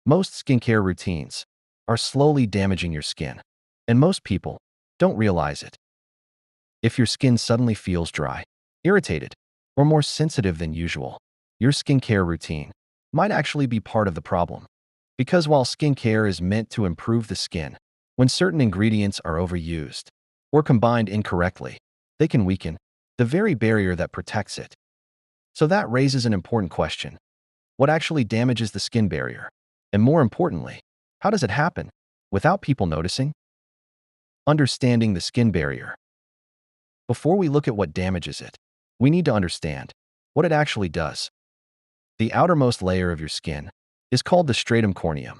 Most skincare routines are slowly damaging your skin, and most people don't realize it. If your skin suddenly feels dry, irritated, or more sensitive than usual, your skincare routine might actually be part of the problem. Because while skincare is meant to improve the skin, when certain ingredients are overused or combined incorrectly, they can weaken the very barrier that protects it. So that raises an important question. What actually damages the skin barrier? And more importantly, how does it happen without people noticing? Understanding the skin barrier. Before we look at what damages it, we need to understand what it actually does. The outermost layer of your skin is called the stratum corneum.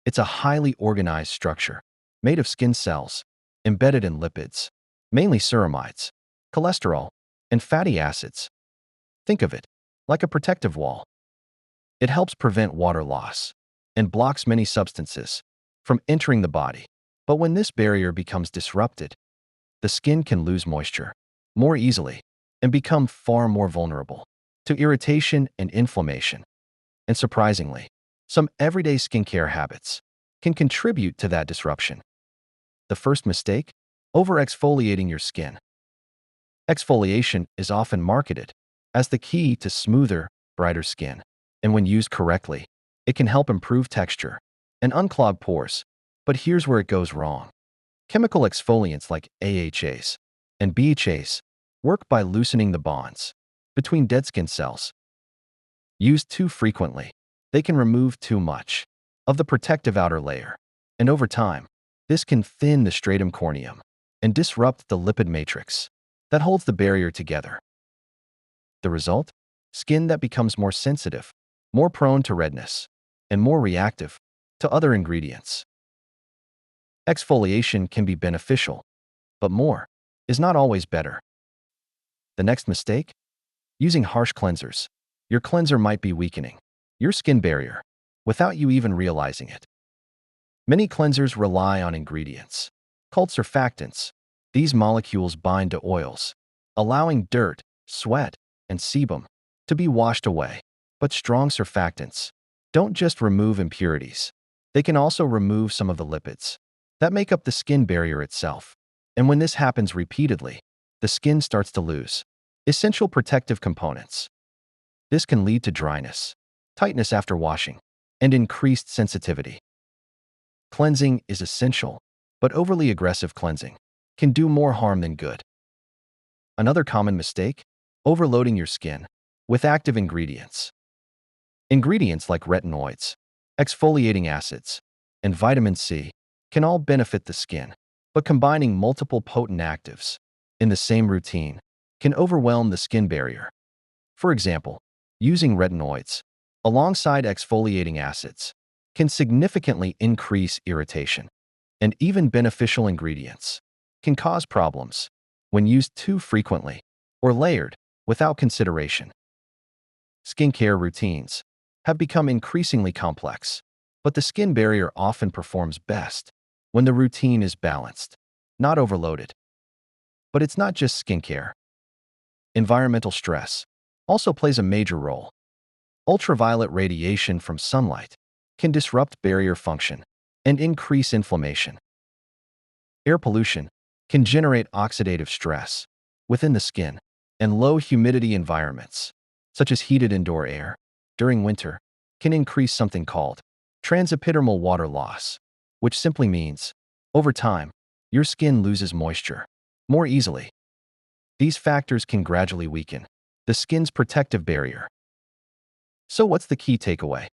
It's a highly organized structure made of skin cells embedded in lipids, mainly ceramides, cholesterol, and fatty acids. Think of it like a protective wall. It helps prevent water loss and blocks many substances from entering the body. But when this barrier becomes disrupted, the skin can lose moisture more easily and become far more vulnerable to irritation and inflammation. And surprisingly, some everyday skincare habits can contribute to that disruption. The first mistake: over-exfoliating your skin. Exfoliation is often marketed as the key to smoother, brighter skin, and when used correctly, it can help improve texture and unclog pores. But here's where it goes wrong. Chemical exfoliants like AHAs and BHAs work by loosening the bonds between dead skin cells. Used too frequently, they can remove too much of the protective outer layer, and over time, this can thin the stratum corneum and disrupt the lipid matrix that holds the barrier together. The result? Skin that becomes more sensitive, more prone to redness, and more reactive to other ingredients. Exfoliation can be beneficial, but more is not always better. The next mistake? Using harsh cleansers. Your cleanser might be weakening your skin barrier without you even realizing it. Many cleansers rely on ingredients called surfactants. These molecules bind to oils, allowing dirt, sweat, and sebum to be washed away. But strong surfactants don't just remove impurities. They can also remove some of the lipids that make up the skin barrier itself. And when this happens repeatedly, the skin starts to lose essential protective components. This can lead to dryness, tightness after washing, and increased sensitivity. Cleansing is essential, but overly aggressive cleansing can do more harm than good. Another common mistake: overloading your skin with active ingredients. Ingredients like retinoids, exfoliating acids, and vitamin C can all benefit the skin, but combining multiple potent actives in the same routine can overwhelm the skin barrier. For example, using retinoids alongside exfoliating acids can significantly increase irritation, and even beneficial ingredients can cause problems when used too frequently or layered without consideration. Skincare routines have become increasingly complex, but the skin barrier often performs best when the routine is balanced, not overloaded. But it's not just skincare. Environmental stress also plays a major role. Ultraviolet radiation from sunlight can disrupt barrier function and increase inflammation. Air pollution can generate oxidative stress within the skin, and low humidity environments, such as heated indoor air during winter, can increase something called transepidermal water loss, which simply means, over time, your skin loses moisture more easily. These factors can gradually weaken the skin's protective barrier. So what's the key takeaway?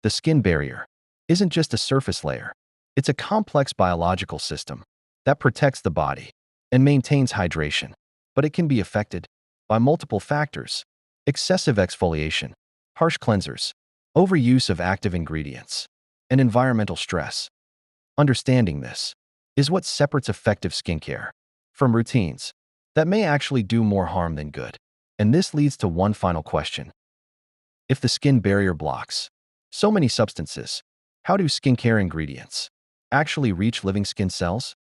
The skin barrier isn't just a surface layer. It's a complex biological system that protects the body and maintains hydration, but it can be affected by multiple factors: excessive exfoliation, harsh cleansers, overuse of active ingredients, and environmental stress. Understanding this is what separates effective skincare from routines that may actually do more harm than good. And this leads to one final question. If the skin barrier blocks so many substances, how do skincare ingredients actually reach living skin cells?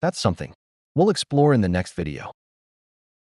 That's something we'll explore in the next video.